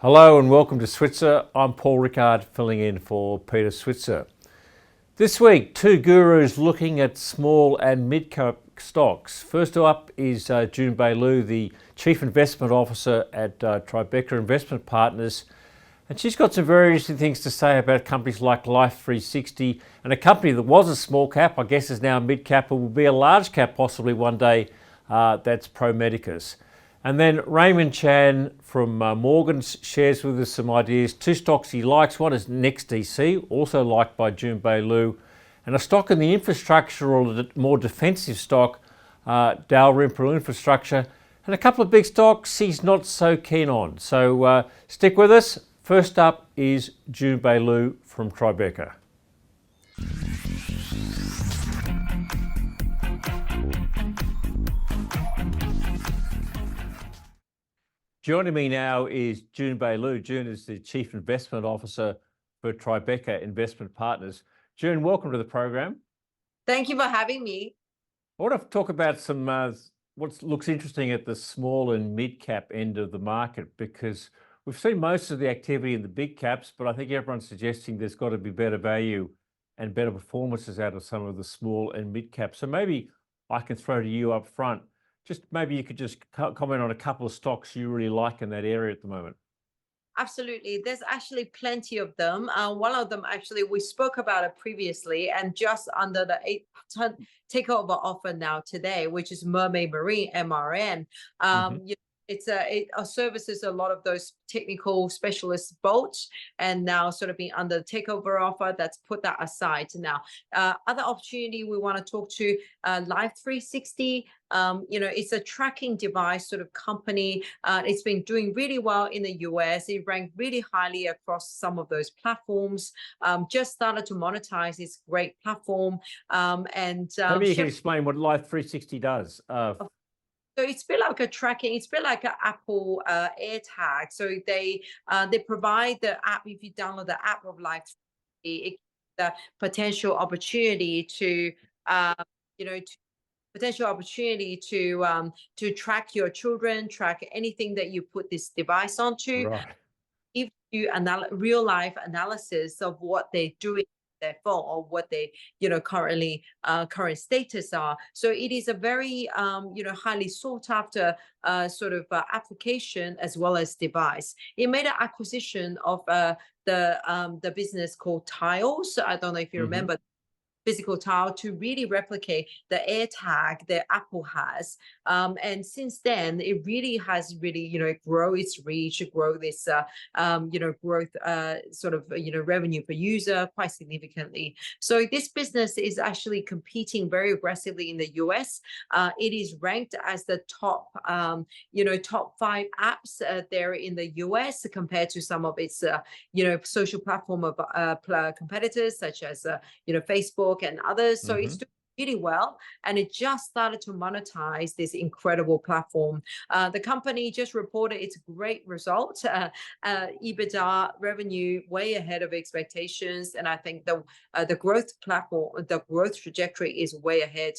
Hello and welcome to Switzer. I'm Paul Rickard filling in for Peter Switzer. This week, two gurus looking at small and mid-cap stocks. First up is Jun Bei Liu, the Chief Investment Officer at Tribeca Investment Partners. And she's got some very interesting things to say about companies like Life360 and a company that was a small cap, I guess is now a mid-cap, and will be a large cap possibly one day. That's Pro Medicus. And then Raymond Chan from Morgans shares with us some ideas. Two stocks he likes. One is NextDC, also liked by Jun Bei Liu, and a stock in the infrastructure or more defensive stock, Dalrymple Infrastructure, and a couple of big stocks he's not so keen on. So stick with us. First up is Jun Bei Liu from Tribeca. Joining me now is Jun Bei Liu. Jun is the Chief Investment Officer for Tribeca Investment Partners. Jun, welcome to the program. Thank you for having me. I want to talk about some what looks interesting at the small and mid-cap end of the market, because we've seen most of the activity in the big caps, but I think everyone's suggesting there's got to be better value and better performances out of some of the small and mid-caps. So maybe I can throw to you up front. Just maybe you could just comment on a couple of stocks you really like in that area at the moment. Absolutely. There's actually plenty of them. One of them, actually, we spoke about it previously and just under the takeover offer now today, which is Mermaid Marine, MRN. It services a lot of those technical specialist boats, and now sort of being under the takeover offer. That's put that aside now. Other opportunity we want to talk to Life360. It's a tracking device sort of company. It's been doing really well in the US. It ranked really highly across some of those platforms. Just started to monetize its great platform. Maybe you can explain what Life360 does. So it's a bit like a tracking. It's a bit like an Apple AirTag. So they provide the app. If you download the app of Life, it the potential opportunity to to track your children, track anything that you put this device onto. Right. Give you real life analysis of what they're doing their phone or what they current status are. So it is a very highly sought after application as well as device. It made an acquisition of the business called Tiles. I don't know if you remember, physical tile, to really replicate the AirTag that Apple has. And since then, it really has grow its reach, grow this growth revenue per user quite significantly. So this business is actually competing very aggressively in the US. It is ranked as the top 5 apps there in the US compared to some of its social platform of competitors such as Facebook and others. So it's doing really well, and it just started to monetize this incredible platform. The company just reported its great results, EBITDA revenue way ahead of expectations, and I think the growth platform, the growth trajectory is way ahead.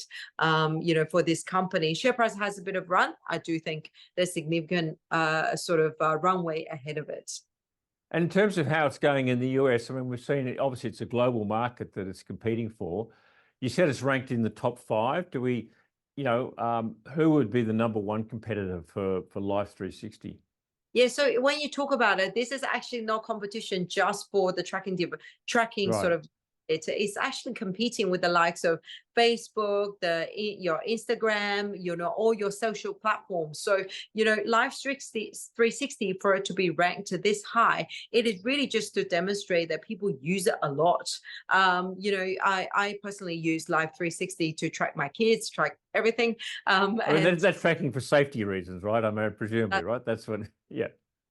For this company, share price has a bit of run. I do think there's significant runway ahead of it. And in terms of how it's going in the US, I mean, we've seen it, obviously it's a global market that it's competing for. You said it's ranked in the top 5. Do we, who would be the number 1 competitor for Life360? Yeah, so when you talk about it, this is actually not competition just for the tracking Right. It's actually competing with the likes of Facebook, your Instagram, all your social platforms. So, Life360, for it to be ranked this high, it is really just to demonstrate that people use it a lot. I personally use Life360 to track my kids, track everything. I mean, that's tracking for safety reasons, right? I mean, presumably, right? That's what, yeah.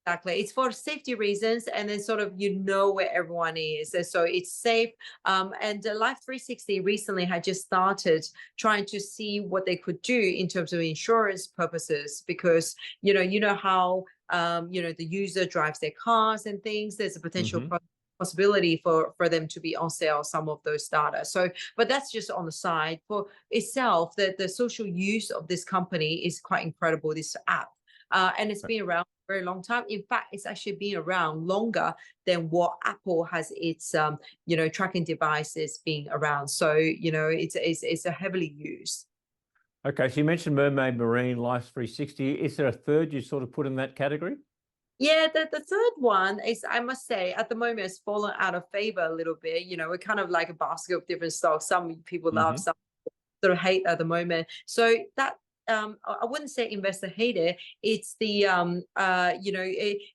Exactly. It's for safety reasons, and then where everyone is. And so it's safe. And Life360 recently had just started trying to see what they could do in terms of insurance purposes, because how the user drives their cars and things. There's a potential possibility for them to be on sale, some of those data. So, but that's just on the side. For itself, the social use of this company is quite incredible, this app. And it's been around very long time. In fact, it's actually been around longer than what Apple has its tracking devices being around. So it's a heavily used. Okay, so you mentioned Mermaid Marine, Life 360. Is there a third you sort of put in that category? Yeah, the third one is, I must say, at the moment, it's fallen out of favor a little bit. We're kind of like a basket of different stocks. Some people love, some sort of hate at the moment. So that I wouldn't say investor hate it. It's the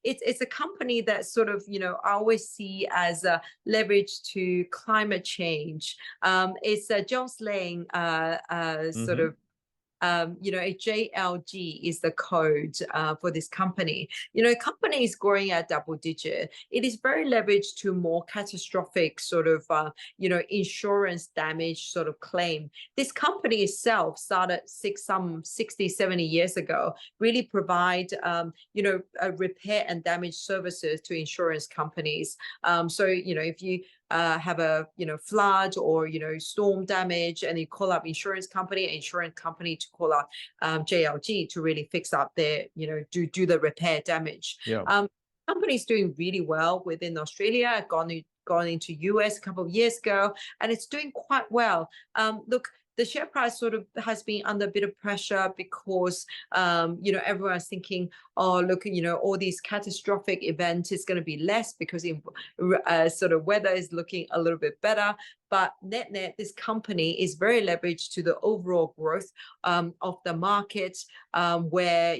it's a company that sort of I always see as leverage to climate change. It's Jones Lang sort Mm-hmm. of a JLG is the code for this company. Company is growing at double digit. It is very leveraged to more catastrophic sort of, insurance damage sort of claim. This company itself started some 60, 70 years ago, really provide, repair and damage services to insurance companies. So, if you have a flood or storm damage, and you call up insurance company to call up JLG to really fix up their do the repair damage. Yeah. Company's doing really well within Australia, gone into US a couple of years ago, and it's doing quite well. Look, the share price sort of has been under a bit of pressure because everyone's thinking, oh look, all these catastrophic events is going to be less because sort of weather is looking a little bit better. But net, this company is very leveraged to the overall growth of the market, where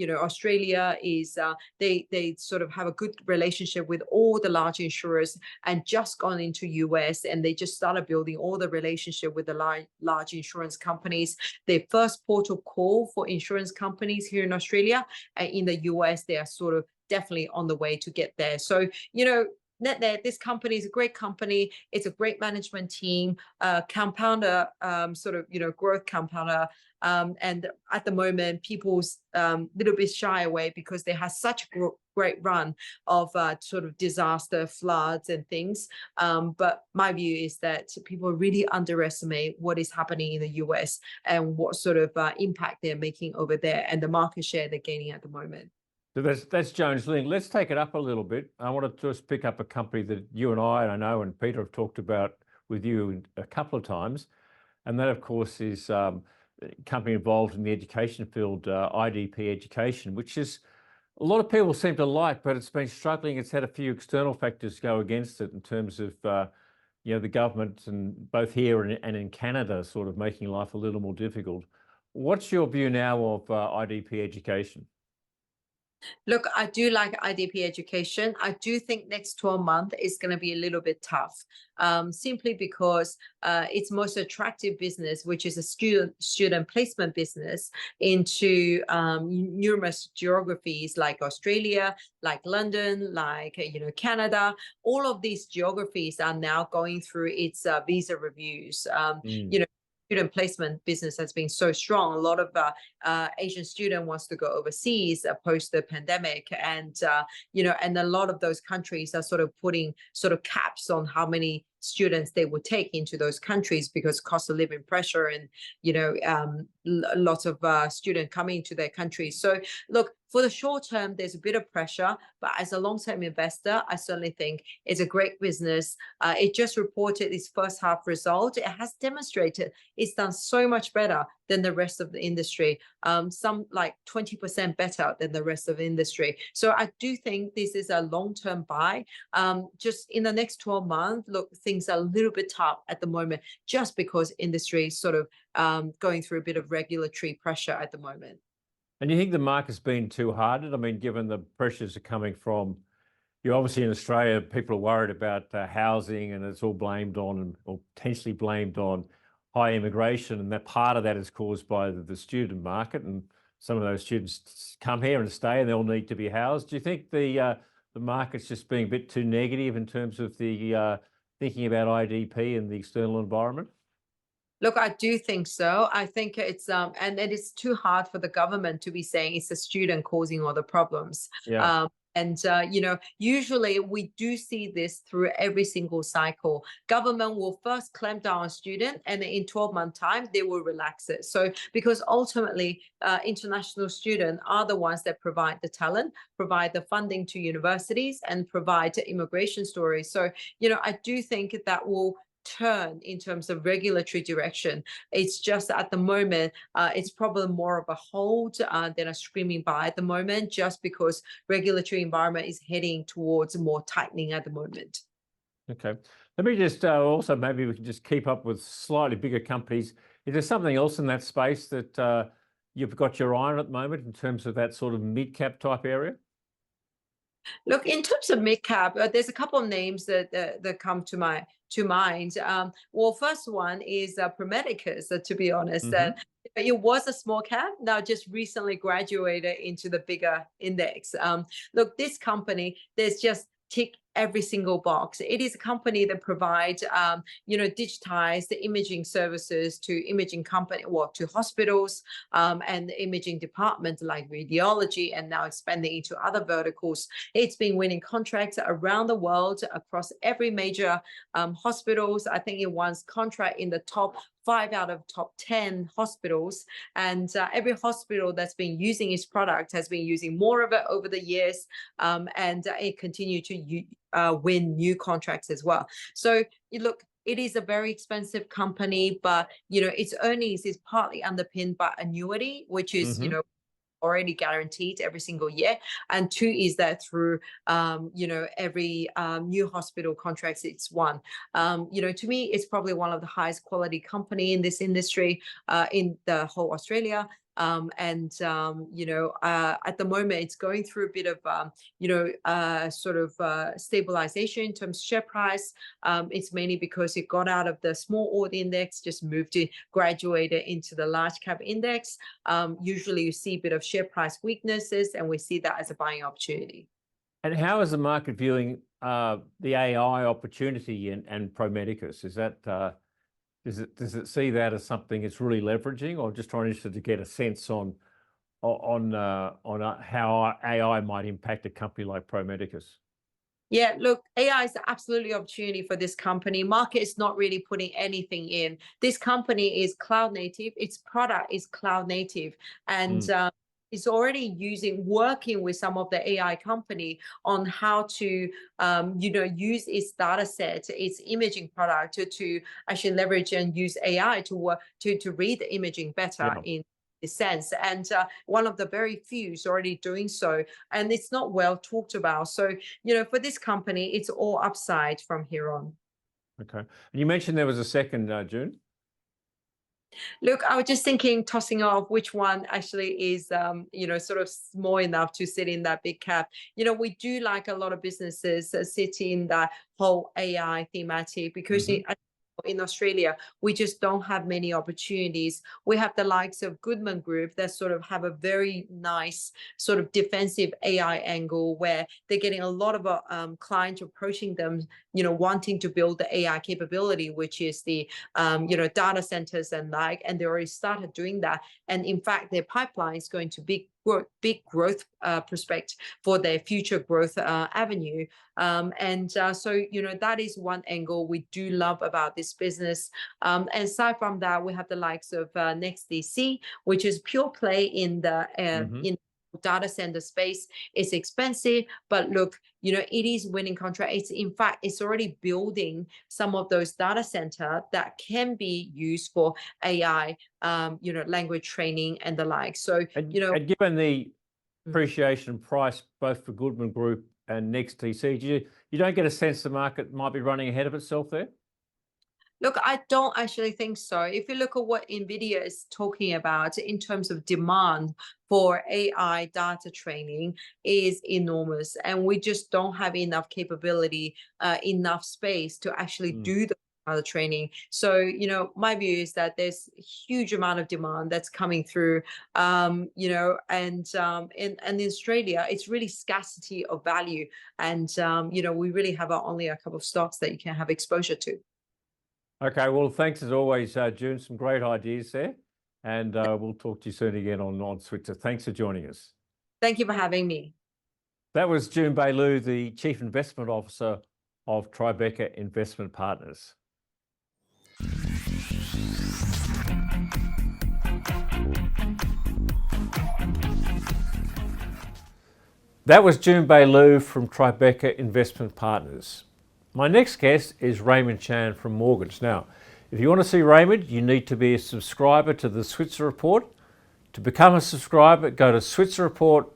Australia is they sort of have a good relationship with all the large insurers, and just gone into US, and they just started building all the relationship with the large insurance companies. Their first port of call for insurance companies here in Australia, in the US, they are sort of definitely on the way to get there. So net, this company is a great company. It's a great management team, compounder, sort of growth compounder. And at the moment, people's little bit shy away because they have such a great run of sort of disaster, floods and things. But my view is that people really underestimate what is happening in the US and what sort of impact they're making over there, and the market share they're gaining at the moment. So that's Jones Lang. Let's take it up a little bit. I want to just pick up a company that you and I know, and Peter have talked about with you a couple of times. And that, of course, is a company involved in the education field, IDP Education, which is a lot of people seem to like, but it's been struggling. It's had a few external factors go against it in terms of, the government, and both here and in Canada, sort of making life a little more difficult. What's your view now of IDP Education? Look, I do like IDP Education. I do think next 12 months is going to be a little bit tough, simply because its most attractive business, which is a student placement business into numerous geographies like Australia, like London, like Canada. All of these geographies are now going through its visa reviews. Student placement business has been so strong. A lot of Asian student wants to go overseas post the pandemic, and and a lot of those countries are sort of putting sort of caps on how many students they would take into those countries because cost of living pressure, and lots of students coming to their countries. So look, for the short term, there's a bit of pressure, but as a long-term investor, I certainly think it's a great business. It just reported its first half result. It has demonstrated it's done so much better than the rest of the industry, some like 20% better than the rest of the industry. So I do think this is a long-term buy. Just in the next 12 months, look, things are a little bit tough at the moment, just because industry is sort of going through a bit of regulatory pressure at the moment. And you think the market's been too hard? I mean, given the pressures are coming from, obviously in Australia, people are worried about housing, and it's all blamed on, or potentially blamed on, high immigration, and that part of that is caused by the student market, and some of those students come here and stay, and they'll need to be housed. Do you think the market's just being a bit too negative in terms of the thinking about IDP and the external environment? Look, I do think so. I think it's and it is too hard for the government to be saying it's the student causing all the problems. Yeah. And usually we do see this through every single cycle. Government will first clamp down on student, and in 12-month time they will relax it. So because ultimately international students are the ones that provide the talent, provide the funding to universities, and provide immigration stories. So I do think that will turn in terms of regulatory direction. It's just at the moment, it's probably more of a hold than a screaming buy at the moment, just because regulatory environment is heading towards more tightening at the moment. Okay. Let me just also, maybe we can just keep up with slightly bigger companies. Is there something else in that space that you've got your eye on at the moment in terms of that sort of mid-cap type area? Look, in terms of mid cap, there's a couple of names that come to mind. Well, first one is Promedicus, to be honest. It was a small cap, now just recently graduated into the bigger index. Look, this company, there's just tick every single box. It is a company that provides, digitized imaging services to imaging company, well, to hospitals and imaging departments like radiology, and now expanding into other verticals. It's been winning contracts around the world across every major hospitals. I think it won contract in the top 5 out of top 10 hospitals, and every hospital that's been using its product has been using more of it over the years, and it continued to win new contracts as well. So look, it is a very expensive company, but its earnings is partly underpinned by annuity, which is already guaranteed every single year, and two is that through every new hospital contracts it's won. To me, it's probably one of the highest quality company in this industry in the whole Australia. At the moment it's going through a bit of stabilization in terms of share price. It's mainly because it got out of the small order index, just moved it, graduated into the large cap index. Usually you see a bit of share price weaknesses, and we see that as a buying opportunity. And how is the market viewing the AI opportunity and Promedicus? Is that does it see that as something it's really leveraging, or just trying to get a sense on how AI might impact a company like Promedicus? Yeah, look, AI is absolutely opportunity for this company. Market is not really putting anything in. This company is cloud native. Its product is cloud native, and it's already working with some of the AI company on how to, use its data set, its imaging product to actually leverage and use AI to work to read the imaging better in sense, and one of the very few is already doing so, and it's not well talked about. So for this company, it's all upside from here on. Okay. And you mentioned there was a second, June. Look, I was just thinking, tossing off which one actually is sort of small enough to sit in that big cap. We do like a lot of businesses sit in that whole AI thematic, because in Australia, we just don't have many opportunities. We have the likes of Goodman Group that sort of have a very nice sort of defensive AI angle, where they're getting a lot of clients approaching them, wanting to build the AI capability, which is the, data centers and they already started doing that. And in fact, their pipeline is going to be big growth prospect for their future growth avenue. So that is one angle we do love about this business. And aside from that, we have the likes of NextDC, which is pure play in the in data center space. It's expensive, but look, it is winning contract. It's already building some of those data center that can be used for AI, language training and the like. So, and given the appreciation price both for Goodman Group and NextDC, you don't get a sense the market might be running ahead of itself there? Look, I don't actually think so. If you look at what NVIDIA is talking about in terms of demand for AI data training is enormous, and we just don't have enough capability, enough space to actually do the data training. So, my view is that there's a huge amount of demand that's coming through, and in Australia, it's really scarcity of value. And, we really have only a couple of stocks that you can have exposure to. Okay, well, thanks as always, June. Some great ideas there, and we'll talk to you soon again on Switzer. Thanks for joining us. Thank you for having me. That was Jun Bei Liu, the Chief Investment Officer of Tribeca Investment Partners. That was Jun Bei Liu from Tribeca Investment Partners. My next guest is Raymond Chan from Morgans. Now, if you want to see Raymond, you need to be a subscriber to the Switzer Report. To become a subscriber, go to switzerreport.com.au.